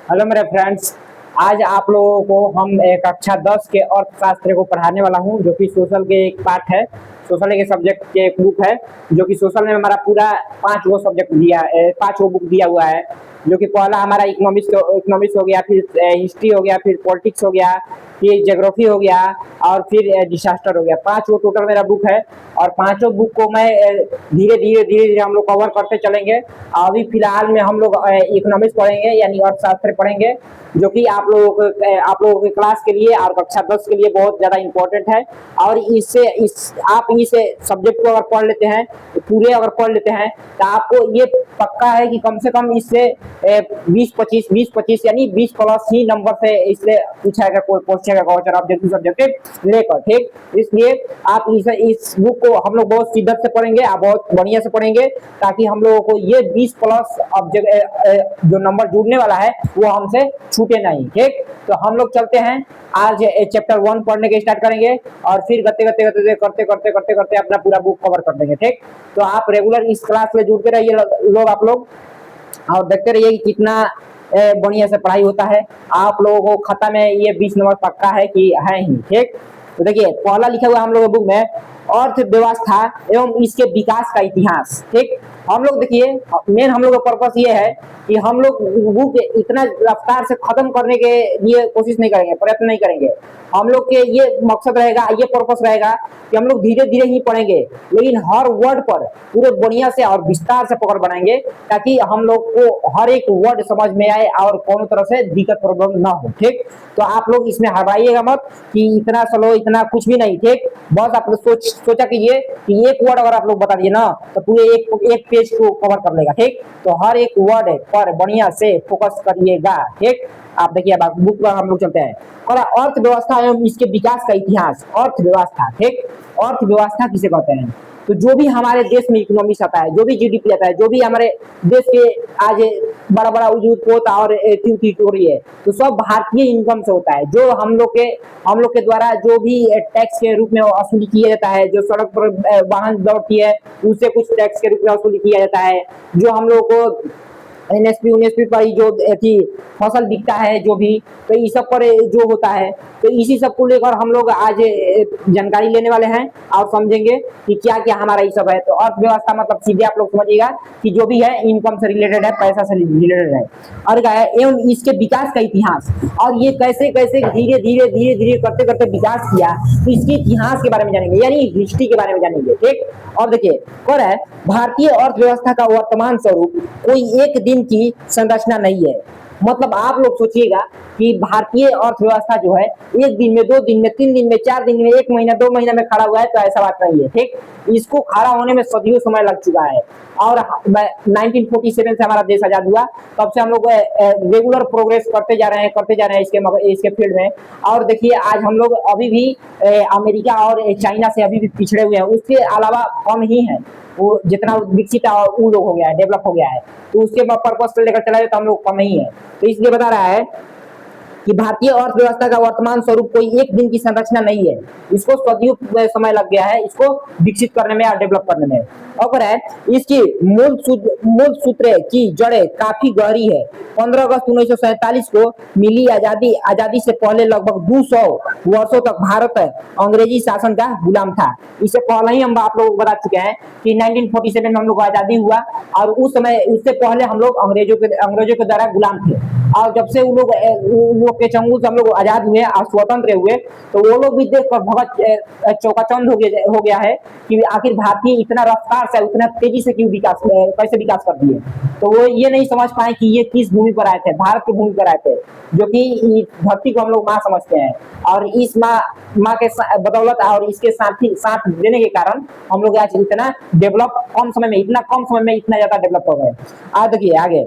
Hello मेरे friends. आज आप लोगों को हम एक कक्षा 10 के अर्थशास्त्र को पढ़ाने वाला हूं, जो कि सोशल के एक पार्ट है। सोशल के सब्जेक्ट के एक बुक है, जो कि सोशल में हमारा पूरा 5 वो सब्जेक्ट दिया है, 5 वो बुक दिया हुआ है। जो कि पहला हमारा इकोनॉमिक्स हो गया, फिर हिस्ट्री हो गया, फिर पॉलिटिक्स हो गया, फिर ज्योग्राफी हो गया, और फिर डिसास्टर हो गया। 5 वो टोटल मेरा बुक है। और पांचों बुक को मैं धीरे धीरे हम लोग कवर करते चलेंगे। अभी फिलहाल में हम लोग इकोनॉमिक्स पढ़ेंगे, यानी अर्थशास्त्र पढ़ेंगे, जो कि आप लोगों के क्लास के लिए और कक्षा 10 के लिए बहुत ज्यादा इंपॉर्टेंट है। और आप इस सब्जेक्ट को अगर पढ़ लेते हैं, पूरे अगर पढ़ लेते हैं, तो आपको ये पक्का है कि कम से कम इससे 20-25 यानी 20 प्लस ही नंबर से इससे पूछाएगा, कोई क्वेश्चन का क्वेश्चन ऑब्जेक्टिव सब्जेक्टिव लेकर। ठीक, इसलिए आप इस बुक को हम लोग बहुत शिद्दत से पढ़ेंगे और बहुत बढ़िया से पढ़ेंगे, ताकि हम लोगों को ये 20 प्लस जो नंबर जुड़ने वाला है वो हमसे छूटे नहीं। ठीक, तो हम लोग चलते हैं, आज चैप्टर 1 पढ़ने के स्टार्ट करेंगे, और फिर करते अपना पूरा बुक कवर कर देंगे। ठीक, तो आप रेगुलर इस क्लास में जुड़ते रहिए लोग, आप लोग, और देखते रहिए कि कितना बढ़िया से पढ़ाई होता है। आप लोगों को खाता में ये 20 नंबर पक्का है कि है ही। ठीक, तो देखिए पहला लिखा हुआ हम लोग बुक में अर्थव्यवस्था एवं इसके विकास का इतिहास। ठीक, हम लोग देखिए मेन हम लोग का पर्पस ये है कि हम लोग बुक इतना रफ्तार से खत्म करने के लिए कोशिश नहीं करेंगे, प्रयत्न नहीं करेंगे। हम लोग के ये मकसद रहेगा, ये पर्पस रहेगा कि हम लोग धीरे धीरे ही पढ़ेंगे, लेकिन हर वर्ड पर पूरे बढ़िया से और विस्तार से पकड़ बनाएंगे, ताकि हम लोग को हर एक वर्ड समझ में आए और कोनो तरह से दिक्कत प्रॉब्लम ना हो। ठीक, तो आप लोग इसमें हड़बड़ाइएगा मत कि इतना स्लो, इतना कुछ भी नहीं। ठीक, बस आप लोग सोचा कीजिए कि एक वर्ड अगर आप लोग बता दिए ना, तो पूरे एक पेज को कवर कर लेगा। ठीक, तो हर एक वर्ड पर बढ़िया से फोकस करिएगा। ठीक, आप देखिए अब बुक पर हम लोग चलते हैं। और अर्थव्यवस्था एवं इसके विकास का इतिहास। अर्थव्यवस्था, ठीक, अर्थव्यवस्था किसे कहते हैं? तो जो भी हमारे देश में इकोनॉमिक्स आता है, जो भी जीडीपी आता है, जो भी हमारे देश के आज बड़ा बड़ा उद्योग और हो रही है, तो सब भारतीय इनकम से होता है। जो हम लोग के द्वारा जो भी टैक्स के रूप में वसूली किया जाता है, जो सड़क पर वाहन दौड़ती है उससे कुछ टैक्स के रूप में वसूली किया जाता है, जो हम लोग को एनएसपी पर ही जो थी फसल बिकता है, जो भी, तो इस सब पर जो होता है, तो इसी सब को लेकर हम लोग आज जानकारी लेने वाले हैं और समझेंगे कि क्या क्या हमारा ये सब है। तो अर्थव्यवस्था मतलब सीधे आप लोग समझिएगा कि जो भी है इनकम से रिलेटेड है, पैसा से रिलेटेड है। और क्या है, एवं इसके विकास का इतिहास, और ये कैसे कैसे धीरे धीरे करते करते विकास किया, तो इसके इतिहास के बारे में जानेंगे, यानी हिस्ट्री के बारे में जानेंगे। ठीक, और देखिए कह रहा है भारतीय अर्थव्यवस्था का वर्तमान स्वरूप कोई एक दिन की संरचना नहीं है। मतलब आप लोग सोचिएगा कि भारतीय अर्थव्यवस्था जो है एक दिन में, 2 दिन में, 3 दिन में, 4 दिन में, 1 महीना, 2 महीना में खड़ा हुआ है, तो ऐसा बात नहीं है। ठीक, इसको खड़ा होने में सदियों समय लग चुका है। और 1947 से हमारा देश आजाद हुआ, तब से हम लोग रेगुलर प्रोग्रेस करते जा रहे हैं इसके फील्ड में। और देखिए आज हम लोग अभी भी अमेरिका और चाइना से अभी भी पिछड़े हुए हैं, उसके अलावा कम ही है। वो जितना विकसित वो लोग हो गया है, डेवलप हो गया है, तो उसके पर्पज से लेकर चला जाए तो हम लोग कम ही है। तो इसलिए बता रहा है कि भारतीय अर्थव्यवस्था का वर्तमान स्वरूप कोई एक दिन की संरचना नहीं है, इसको सदियों समय लग गया है इसको विकसित करने में और डेवलप करने में। और है इसकी मूल सूत्र की जड़ें काफी गहरी है। 15 अगस्त 1947 को मिली आजादी से पहले लगभग 200 वर्षों तक भारत अंग्रेजी शासन का गुलाम था। इससे पहले ही हम आप लोगों को बता चुके हैं कि 1947 में हम लोग को आजादी हुआ, और उस समय उससे पहले हम लोग अंग्रेजों के द्वारा गुलाम थे। और जब से उन लोग के चंगुल से हम लोग आजाद हुए और स्वतंत्र हुए, तो वो लोग भी देखकर बहुत चौकाचौंध हो गया है कि आखिर भारतीय इतना रफ्तार से, उतना तेजी से क्यों कैसे विकास कर दिए। तो वो ये नहीं समझ पाए कि ये किस भूमि पर आए थे, भारत की भूमि पर आए थे, जो कि धरती को हम लोग माँ समझते हैं। और इस माँ के बदौलत और इसके साथ देने के कारण हम लोग आज इतना डेवलप इतना कम समय में इतना ज्यादा डेवलप हो गए। आज देखिए आगे,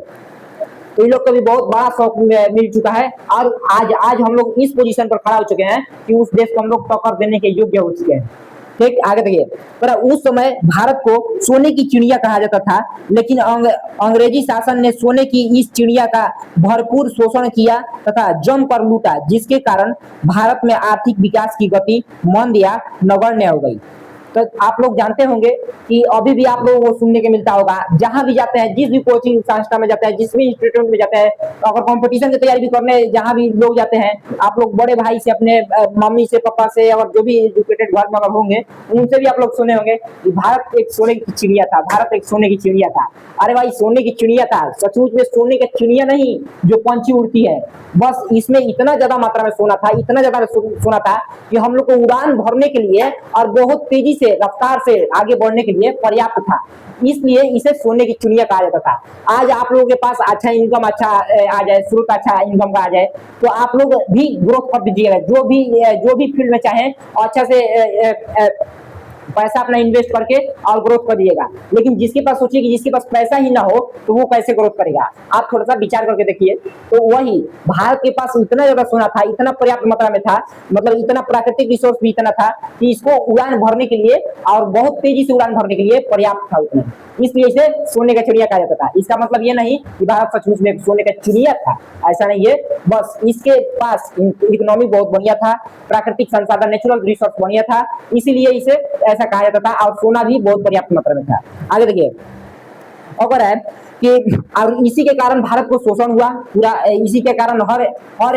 तो इन लोग को भी बहुत बड़ा शौक मिल चुका है, और आज हम लोग इस पोजीशन पर खड़ा हो चुके हैं कि उस देश को हम लोग टक्कर देने के योग्य हो चुके हैं। ठीक, आगे देखिए, पर उस समय भारत को सोने की चिड़िया कहा जाता था, लेकिन अंग्रेजी शासन ने सोने की इस चिड़िया का भरपूर शोषण किया तथा जम कर लूटा, जिसके कारण भारत में आर्थिक विकास की गति मंद या नगण्य हो गई। तो आप लोग जानते होंगे कि अभी भी आप लोगों को सुनने को मिलता होगा, जहां भी जाते हैं, जिस भी कोचिंग संस्था में जाते हैं, जिस भी इंस्टीट्यूट में जाते हैं, अगर कंपटीशन की तैयारी भी करने जहां भी लोग जाते हैं, आप लोग बड़े भाई से, अपने मम्मी से, पापा से, और जो भी एजुकेटेड घर में अगर होंगे उनसे भी आप लोग सुने होंगे कि भारत एक सोने की चिड़िया था, भारत एक सोने की चिड़िया था। अरे भाई, सोने की चिड़िया था, सचमुच में सोने की चिड़िया नहीं जो पंछी उड़ती है, बस इसमें इतना ज्यादा मात्रा में सोना था, इतना ज्यादा सोना था कि हम लोग को उड़ान भरने के लिए और बहुत तेजी से, रफ्तार से आगे बढ़ने के लिए पर्याप्त था। इसलिए इसे सोने की चिड़िया कहा जाता था। आज आप लोगों के पास अच्छा इनकम, अच्छा आ जाए, स्रोत अच्छा इनकम का आ जाए, तो आप लोग भी ग्रोथ कर दीजिएगा, जो भी फील्ड में चाहे अच्छा से पैसा अपना इन्वेस्ट करके और ग्रोथ कर दिएगा। लेकिन जिसके पास, सोचिए कि जिसके पास पैसा ही ना हो तो वो कैसे ग्रोथ करेगा? आप थोड़ा सा विचार करके देखिए। तो वही भारत के पास इतना ज्यादा सोना था, इतना पर्याप्त मात्रा में था, मतलब इतना प्राकृतिक रिसोर्स भी इतना था कि इसको उड़ान भरने के लिए और बहुत तेजी से उड़ान भरने के लिए पर्याप्त था उतना। इसलिए इसे सोने का चिड़िया कहा जाता था। इसका मतलब ये नहीं कि भारत सचमुच में सोने का चिड़िया था, ऐसा नहीं है। बस इसके पास इकोनॉमी बहुत बढ़िया था, प्राकृतिक संसाधन, नेचुरल रिसोर्स बढ़िया था, इसीलिए इसे ऐसा कहा जाता था। और सोना भी बहुत पर्याप्त मात्रा में था। आगे देखिए, अगर है कि और इसी के कारण भारत को शोषण हुआ पूरा। इसी के कारण हर हर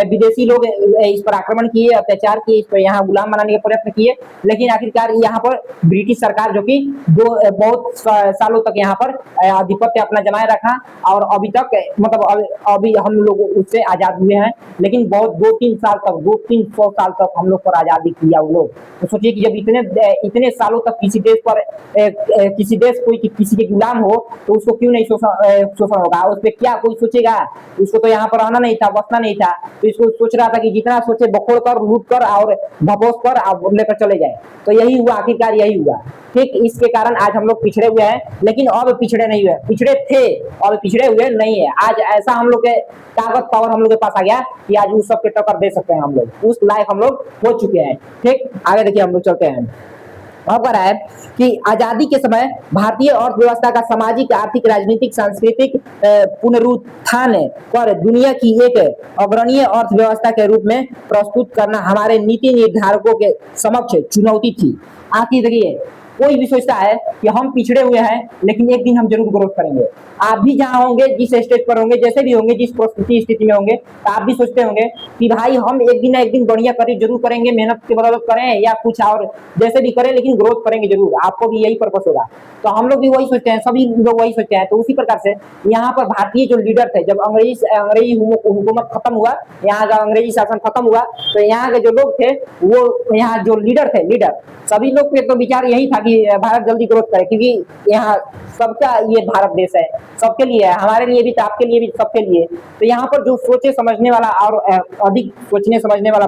विदेशी लोग इस पर आक्रमण किए, अत्याचार किए, इस पर यहाँ गुलाम बनाने के प्रयत्न किए। लेकिन आखिरकार यहाँ पर ब्रिटिश सरकार, जो कि बहुत सालों तक यहाँ पर आधिपत्य अपना जमाए रखा, और अभी तक, मतलब अभी हम लोग उससे आजाद हुए हैं। लेकिन बहुत 2-3 साल तक, 200-300 साल तक हम लोग पर आजादी किया वो लोग। तो सोचिए कि जब इतने सालों तक किसी देश पर किसी देश कोई किसी के गुलाम हो, तो उसको क्यों नहीं शोषण होगा? उस पर क्या कोई सोचेगा? उसको तो यहाँ पर आना नहीं था, बसना नहीं था, तो इसको सोच रहा था कि जितना सोचे बखोड़ कर, लूट कर और भपोस कर और लेकर चले जाए। तो यही हुआ, आखिरकार यही हुआ। ठीक, इसके कारण आज हम लोग पिछड़े हुए हैं। लेकिन अब पिछड़े नहीं हुए, पिछड़े थे, अब पिछड़े हुए नहीं है। आज ऐसा हम लोग के ताकत, पावर हम लोग के पास आ गया कि आज उस सब के टक्कर दे सकते हैं हम लोग, उस लायक हम लोग हो चुके हैं। ठीक, आगे देखिए, हम लोग चलते हैं। खबर है कि आजादी के समय भारतीय अर्थव्यवस्था का सामाजिक, आर्थिक, राजनीतिक, सांस्कृतिक पुनरुत्थान पर दुनिया की एक अग्रणीय अर्थव्यवस्था के रूप में प्रस्तुत करना हमारे नीति निर्धारकों के समक्ष चुनौती थी। आखिर देखिए, कोई भी सोचता है कि हम पिछड़े हुए हैं, लेकिन एक दिन हम जरूर ग्रोथ करेंगे। आप भी जहां होंगे, जिस स्टेज पर होंगे, जैसे भी होंगे, जिस परिस्थिति स्थिति में होंगे, तो आप भी सोचते होंगे कि भाई हम एक दिन ना एक दिन बढ़िया करें, जरूर करेंगे, मेहनत की बदौलत करें या कुछ और जैसे भी करें, लेकिन ग्रोथ करेंगे जरूर। आपको भी यही पर्पस होगा। तो हम लोग भी वही सोचते हैं, सभी लोग वही सोचते हैं। तो उसी प्रकार से यहाँ पर भारतीय जो लीडर थे, जब अंग्रेजी हुकूमत खत्म हुआ, यहाँ का अंग्रेजी शासन खत्म हुआ, तो यहाँ के जो लोग थे, वो यहाँ जो लीडर थे, लीडर सभी लोग के तो विचार यही था कि भारत जल्दी ग्रोथ करे, क्योंकि यहाँ सबका ये भारत देश है, सबके लिए है, हमारे लिए भी, आपके लिए भी, सबके लिए। तो यहाँ पर जो सोचे समझने वाला और अधिक सोचने समझने वाला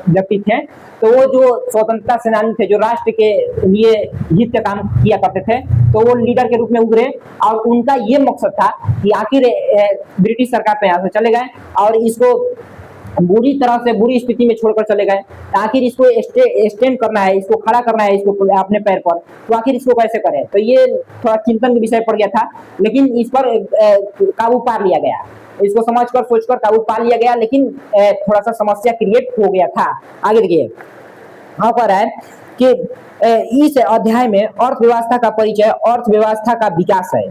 व्यक्ति थे, तो वो जो स्वतंत्रता सेनानी थे, जो राष्ट्र के लिए हित का काम किया करते थे, तो वो लीडर के रूप में उभरे। और उनका ये मकसद था कि आखिर ब्रिटिश सरकार पे यहाँ से चले गए और इसको बुरी तरह से, बुरी स्थिति में छोड़कर चले गए। आखिर इसको स्टैंड करना है, इसको खड़ा करना है, इसको अपने पैर पर, तो आखिर इसको कैसे करें? तो ये थोड़ा चिंतन का विषय पड़ गया था। लेकिन इस पर काबू पा लिया गया, इसको समझकर, सोचकर काबू पा लिया गया। लेकिन थोड़ा सा समस्या क्रिएट हो गया था। आगे देखिए, यहाँ पर है कि इस अध्याय में अर्थव्यवस्था का परिचय, अर्थव्यवस्था का विकास है।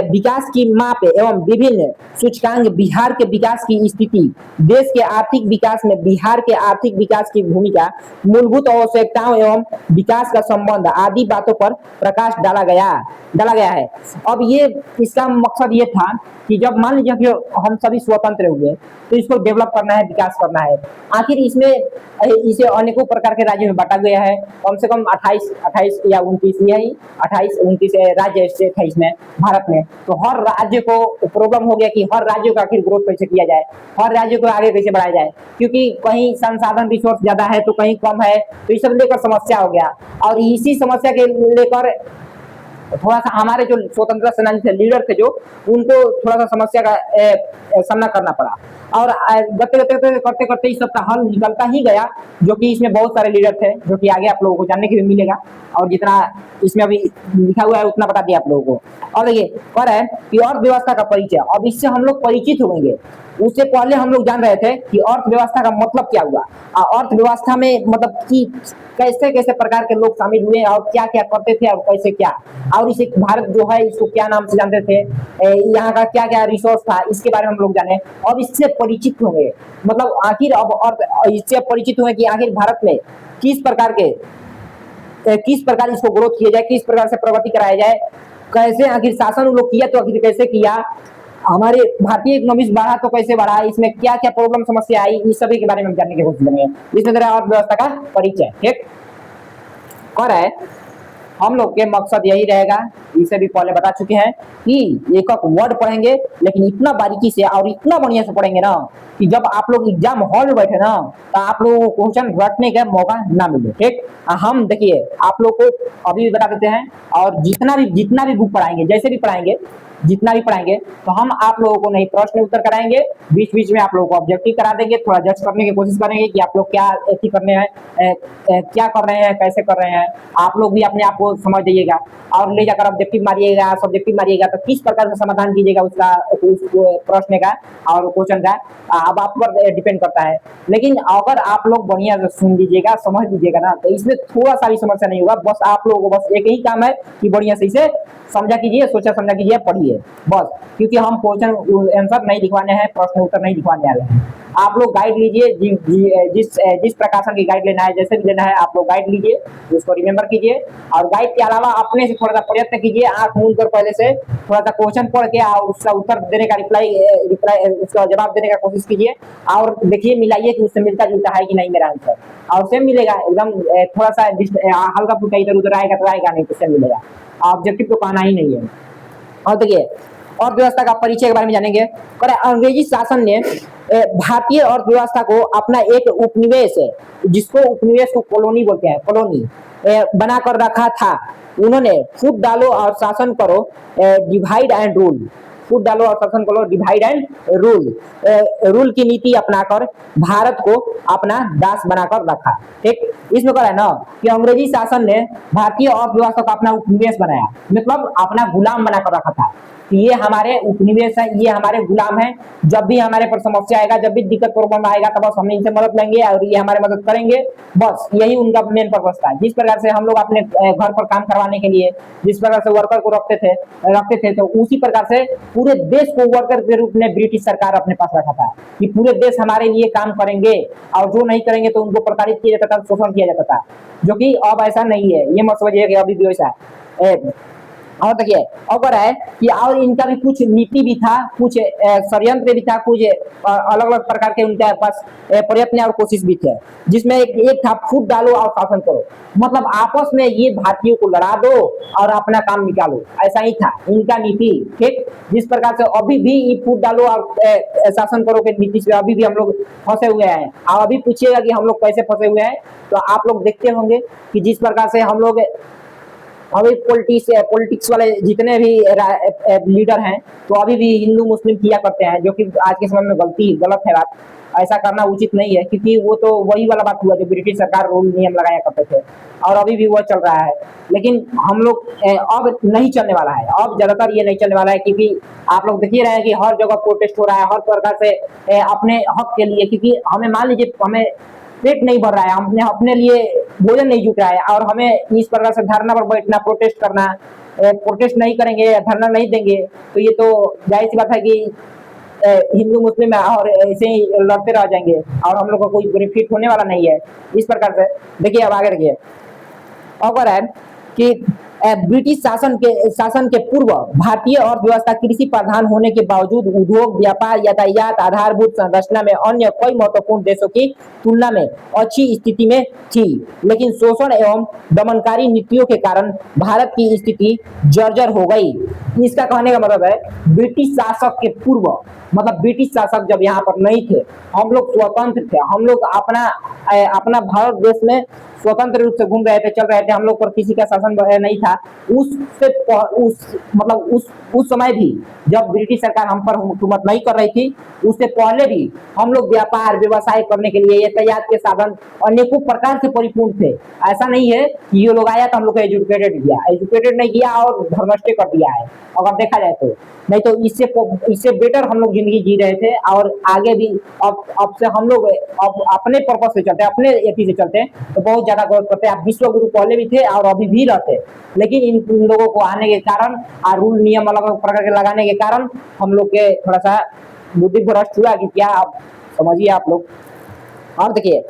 विकास की माप एवं विभिन्न सूचकांक, बिहार के विकास की स्थिति, देश के आर्थिक विकास में बिहार के आर्थिक विकास की भूमिका, मूलभूत आवश्यकताओं एवं विकास का संबंध आदि बातों पर प्रकाश डाला गया है। अब ये इसका मकसद ये था कि जब मान लीजिए कि हम सभी स्वतंत्र हुए, तो इसको डेवलप करना है, विकास करना है। आखिर इसमें इसे अनेकों प्रकार के राज्यों में बांटा गया है। कम से कम 28 या 29, यही 28-29 राज्य स्टेट है इसमें, भारत में। तो हर राज्य को प्रॉब्लम हो गया कि हर राज्य का आखिर ग्रोथ कैसे किया जाए, हर राज्य को आगे कैसे बढ़ाया जाए, क्योंकि कहीं संसाधन रिसोर्स ज्यादा है तो कहीं कम है, तो ये सब लेकर समस्या हो गया। और इसी समस्या के लेकर थोड़ा सा हमारे जो स्वतंत्रता सेनानी थे, लीडर थे जो, उनको थोड़ा सा समस्या का सामना करना पड़ा। और करते करते इस सब का हल निकलता ही गया, जो कि इसमें बहुत सारे लीडर थे, जो कि आगे आप लोगों को जानने के लिए मिलेगा, और जितना इसमें अभी लिखा हुआ है उतना बता दिया आप लोगों को। और देखिए कह रहा है कि अर्थव्यवस्था का परिचय, अब इससे हम लोग परिचित होंगे। उससे पहले हम लोग जान रहे थे कि अर्थव्यवस्था का मतलब क्या हुआ, अर्थव्यवस्था में मतलब कि कैसे कैसे प्रकार के लोग शामिल हुए और क्या क्या करते थे और कैसे क्या, और इसे भारत जो है इसको क्या नाम से जानते थे, यहाँ का क्या क्या रिसोर्स था, इसके बारे में हम लोग जाने। अब इससे परिचित होंगे, मतलब आखिर अब अर्थ इससे परिचित हुए कि आखिर भारत में किस प्रकार के किस प्रकार इसको ग्रोथ किया जाए, किस प्रकार से प्रगति कराया जाए, कैसे आखिर शासन उन लोग किया तो आखिर कैसे किया, हमारे भारतीय इकोनॉमिक्स बढ़ा तो कैसे बढ़ा, इसमें क्या क्या प्रॉब्लम समस्या आई, इस सभी के बारे में हम जानने की कोशिश करेंगे। इसमें जरा अर्थव्यवस्था का परिचय ठीक कर है। हम लोग के मकसद यही रहेगा, इसे भी पहले बता चुके हैं कि एक एक वर्ड पढ़ेंगे, लेकिन इतना बारीकी से और इतना बढ़िया से पढ़ेंगे ना कि जब आप लोग एग्जाम हॉल में बैठे ना तो आप लोगों को क्वेश्चन रटने का मौका ना मिले ठीक। हम देखिए आप लोग को अभी भी बता देते हैं, और जितना भी बुक पढ़ाएंगे, जैसे भी पढ़ाएंगे, जितना भी पढ़ाएंगे, तो हम आप लोगों को नहीं प्रश्न उत्तर कराएंगे, बीच बीच में आप लोगों को ऑब्जेक्टिव करा देंगे, थोड़ा जज करने की कोशिश करेंगे कि आप लोग क्या ऐसी करने हैं, क्या कर रहे हैं, कैसे कर रहे हैं, आप लोग भी अपने आप को समझ जाइएगा, और ले जाकर ऑब्जेक्टिव मारिएगा, सब्जेक्टिव मारिएगा, तो किस प्रकार से समाधान कीजिएगा उसका, उस प्रश्न का और क्वेश्चन का, अब आप पर डिपेंड करता है। लेकिन अगर आप लोग बढ़िया से सुन लीजिएगा, समझ लीजिएगा ना, तो इसमें थोड़ा सा भी समस्या नहीं होगा। बस आप लोगों को बस एक ही काम है कि बढ़िया से इसे समझा कीजिए, सोचा समझा कीजिए, पढ़िए बस, क्योंकि हम क्वेश्चन आंसर नहीं लिखवाने हैं, प्रश्न उत्तर नहीं लिखवाने वाले हैं। आप लोग गाइड लीजिए, जिस प्रकाशन की गाइड लेना है, जैसे भी लेना है आप लोग गाइड लीजिए, उसको रिमेंबर कीजिए, और गाइड के अलावा अपने से थोड़ा सा प्रयत्न कीजिए, आंख मूंद कर पहले से थोड़ा सा क्वेश्चन पढ़ के और उसका उत्तर देने का रिप्लाई उसका जवाब देने का कोशिश कीजिए, और देखिए मिलाइए कि उससे मिलता जुलता है कि नहीं मेरा आंसर, और सेम मिलेगा एकदम, थोड़ा सा हल्का फुल्का इधर उधर आएगा तो आएगा, नहीं तो सेम मिलेगा, ऑब्जेक्टिव तो कहना ही नहीं है। और देखिए अर्थव्यवस्था का परिचय के बारे में जानेंगे। अंग्रेजी शासन ने भारतीय अर्थव्यवस्था को अपना एक उपनिवेश है, जिसको उपनिवेश को कॉलोनी बोलते हैं, कॉलोनी बनाकर रखा था। उन्होंने फूट डालो और शासन करो, डिवाइड एंड रूल, फूट डालो और शासन करो, डिवाइड एंड रूल, रूल की नीति अपनाकर भारत को अपना दास बनाकर रखा ठीक। इसमें कह रहा है ना कि अंग्रेजी शासन ने भारतीय अर्थव्यवस्था को अपना उपनिवेश बनाया, मतलब अपना गुलाम बनाकर रखा था। ये हमारे उपनिवेश है, ये हमारे गुलाम है, जब भी हमारे पर समस्या आएगा, जब भी दिक्कत प्रॉब्लम आएगा, तब बस हम इनसे मदद लेंगे और ये हमारे मदद करेंगे, बस यही उनका मेन पर्पस था। जिस प्रकार से हम लोग अपने घर पर काम करवाने के लिए जिस प्रकार से वर्कर को रखते थे तो उसी प्रकार से पूरे देश को वर्कर के रूप में ब्रिटिश सरकार अपने पास रखा था कि पूरे देश हमारे लिए काम करेंगे, और जो नहीं करेंगे तो उनको प्रताड़ित किया जाता था, शोषण किया जाता था, जो कि अब ऐसा नहीं है। ये मत समझिए कि अभी भी वैसा है। और देखिए अगर है कि और इनका भी कुछ नीति भी था, कुछ षड्यंत्र भी था, कुछ अलग अलग प्रकार के उनके पास प्रयत्न और कोशिश भी थे, जिसमें एक था फूट डालो और शासन करो, मतलब आपस में ये भारतीयों को लड़ा दो और अपना काम निकालो, ऐसा ही था इनका नीति ठीक। जिस प्रकार से अभी भी ये फूट डालो और शासन करो के नीति से अभी भी हम लोग फंसे हुए हैं, और अभी पूछिएगा कि हम लोग कैसे फंसे हुए हैं, तो आप लोग देखते होंगे कि जिस प्रकार से हम लोग अभी पॉलिटिक्स वाले जितने भी लीडर हैं, तो अभी भी हिंदू मुस्लिम किया करते हैं, जो कि आज के समय में गलत है बात, ऐसा करना उचित नहीं है, क्योंकि वो तो वही वाला बात हुआ जो ब्रिटिश सरकार रूल नियम लगाया करते थे, और अभी भी वो चल रहा है। लेकिन हम लोग अब नहीं चलने वाला है, अब ज्यादातर ये नहीं चलने वाला है, क्योंकि आप लोग देख ही रहे हैं कि हर जगह प्रोटेस्ट हो रहा है, हर प्रकार से अपने हक के लिए, क्योंकि हमें मान लीजिए हमें पेट नहीं भर रहा है, हमने अपने लिए भोजन नहीं जुट रहा है, और हमें इस प्रकार से धरना पर बैठना, प्रोटेस्ट करना, प्रोटेस्ट नहीं करेंगे, धरना नहीं देंगे, तो ये तो जाहिर सी बात है कि हिंदू मुस्लिम और ऐसे ही लड़ते रह जाएंगे, और हम लोग को कोई बेनिफिट होने वाला नहीं है। इस प्रकार से देखिए अब आगे देखिए अगर है कि ब्रिटिश शासन के पूर्व भारतीय अर्थव्यवस्था कृषि प्रधान होने के बावजूद उद्योग, व्यापार, यातायात, आधारभूत संरचना में अन्य कई महत्वपूर्ण देशों की तुलना में अच्छी स्थिति में थी, लेकिन शोषण एवं दमनकारी नीतियों के कारण भारत की स्थिति जर्जर हो गई। इसका कहने का मतलब है ब्रिटिश शासक के पूर्व मतलब ब्रिटिश शासक जब यहाँ पर नहीं थे, हम लोग स्वतंत्र थे, हम लोग अपना भारत देश में स्वतंत्र रूप से घूम रहे थे, चल रहे थे, हम लोग पर किसी का शासन नहीं था। उससे उस समय भी जब ब्रिटिश सरकार हम पर हुकूमत नहीं कर रही थी, उससे पहले भी हम लोग व्यापार व्यवसाय करने के लिए यातायात के साधन अनेकों प्रकार से परिपूर्ण थे। ऐसा नहीं है कि ये लोग आया तो हम लोग को एजुकेटेड नहीं किया और धर्मस्टे कर दिया है, अगर देखा जाए तो। नहीं तो इससे बेटर हम लोग जिंदगी जी रहे थे, और आगे भी अब से हम लोग अब अपने पर्पज से चलते हैं, अपने एथी से चलते हैं, तो बहुत ज्यादा ग्रोथ करते हैं। विश्व गुरु पहले भी थे और अभी भी रहते, लेकिन इन लोगों को आने के कारण और रूल नियम अलग अलग प्रकार के लगाने के कारण हम लोग के थोड़ा सा बुद्धि भ्रष्ट हुआ कि क्या, आप समझिए आप लोग। और देखिए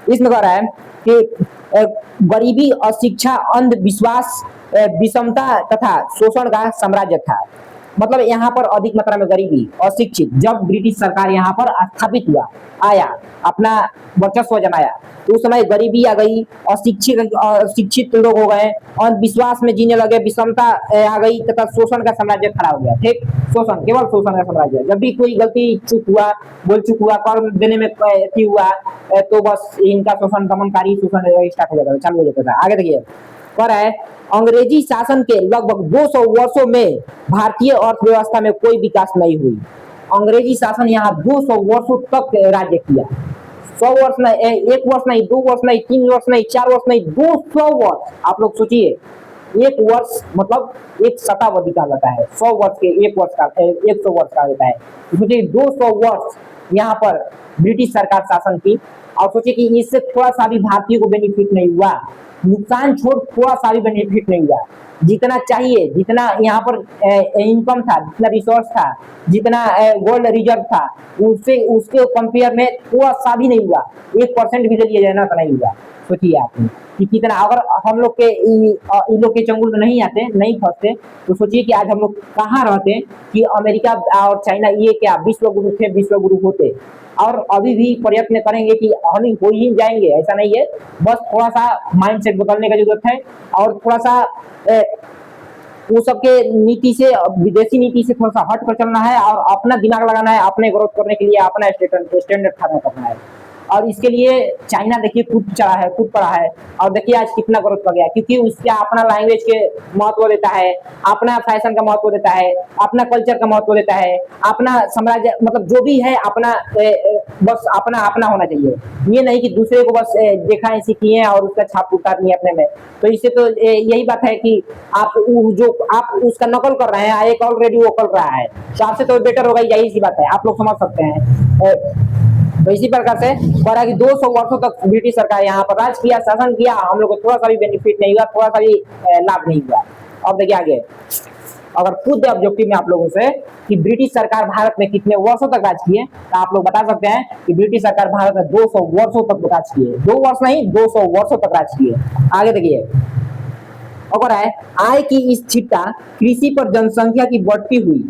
इसमें कह रहा है कि गरीबी, अशिक्षा, अंधविश्वास, विषमता तथा शोषण का साम्राज्य था। मतलब यहाँ पर अधिक मात्रा में गरीबी, अशिक्षित, जब ब्रिटिश सरकार यहाँ पर स्थापित हुआ, आया, अपना वर्चस्व जमाया, तो उस समय गरीबी आ गई, अशिक्षित लोग हो गए, अंधविश्वास में जीने लगे, विषमता आ गई तथा शोषण का साम्राज्य खड़ा हो गया। ठीक, शोषण, केवल शोषण का साम्राज्य। जब भी कोई गलती चूक हुआ, बोल चूक हुआ, कर देने में हुआ, तो बस इनका शोषण, दमनकारी शोषण स्टार्ट हो जाता था, चालू हो जाता था। आगे देखिए कर है, अंग्रेजी शासन के लगभग 200 वर्षों में भारतीय अर्थव्यवस्था में कोई विकास नहीं हुई। अंग्रेजी शासन यहाँ 200 वर्षों तक राज्य किया। 100 वर्ष नहीं, 1 वर्ष नहीं, 2 वर्ष नहीं, 3 वर्ष नहीं, 4 वर्ष नहीं, 200 वर्ष। आप लोग सोचिए, 1 वर्ष मतलब एक शताब्दी का होता है, 100 वर्ष के 1 वर्ष का 100 वर्ष का होता है। तो सोचिए 200 वर्ष यहाँ पर ब्रिटिश सरकार शासन की, और सोचिए कि इससे थोड़ा सा भी भारतीय को बेनिफिट नहीं हुआ, नुकसान छोड़ थोड़ा सा भी बेनिफिट नहीं हुआ। जितना चाहिए, जितना यहाँ पर इनकम था, जितना रिसोर्स था, जितना गोल्ड रिजर्व था, उसके कंपेयर में थोड़ा सा भी नहीं हुआ। 1% भी ले लिया जाए ना तो नहीं हुआ। सोचिए आप कि कितना, अगर हम लोग के इन लोग के चंगुल में नहीं आते, नहीं फंसते, तो सोचिए कि आज हम लोग कहाँ रहते, कि अमेरिका और चाइना ये क्या विश्व गुरु थे, विश्व गुरु होते। और अभी भी प्रयत्न करेंगे कि हम हो ही जाएंगे, ऐसा नहीं है। बस थोड़ा सा माइंडसेट बदलने का जरूरत है, और थोड़ा सा वो सबके नीति से, विदेशी नीति से थोड़ा सा हट कर चलना है, और अपना दिमाग लगाना है, अपने ग्रोथ करने के लिए अपना स्टैंडर्ड खड़ा करना है। और इसके लिए चाइना देखिए कूद चढ़ा है, कूद पड़ा है, और देखिए आज कितना ग्रोथ कर गया, क्योंकि उसका अपना लैंग्वेज के महत्व देता है, अपना फैशन का महत्व देता है, अपना कल्चर का महत्व देता है, अपना साम्राज्य, मतलब जो भी है अपना, बस अपना अपना होना चाहिए। ये नहीं कि दूसरे को बस देखा है, सीखी है और उसका छाप उतारनी है अपने में। तो इससे तो यही बात है कि आप उसका नकल कर रहे हैं, एक ऑलरेडी वो कर रहा है, तो आपसे तो बेटर होगा, यही सी बात है, आप लोग समझ सकते हैं। तो इसी प्रकार से कहा कि 200 वर्षों तक ब्रिटिश सरकार यहाँ पर राज किया, शासन किया, हम लोग को थोड़ा सा भी बेनिफिट नहीं हुआ, थोड़ा सा भी लाभ नहीं हुआ। अब देखिए आगे, अगर खुद ऑब्जेक्टिव में आप लोगों से कि ब्रिटिश सरकार भारत में कितने वर्षों तक राज किए, तो आप लोग बता सकते हैं कि ब्रिटिश सरकार भारत में 200 वर्षों तक राज किए। 2 वर्ष नहीं, 200 वर्षों तक राज किए। आगे देखिए, अगर है आय की स्थिरता, कृषि पर जनसंख्या की बढ़ती हुई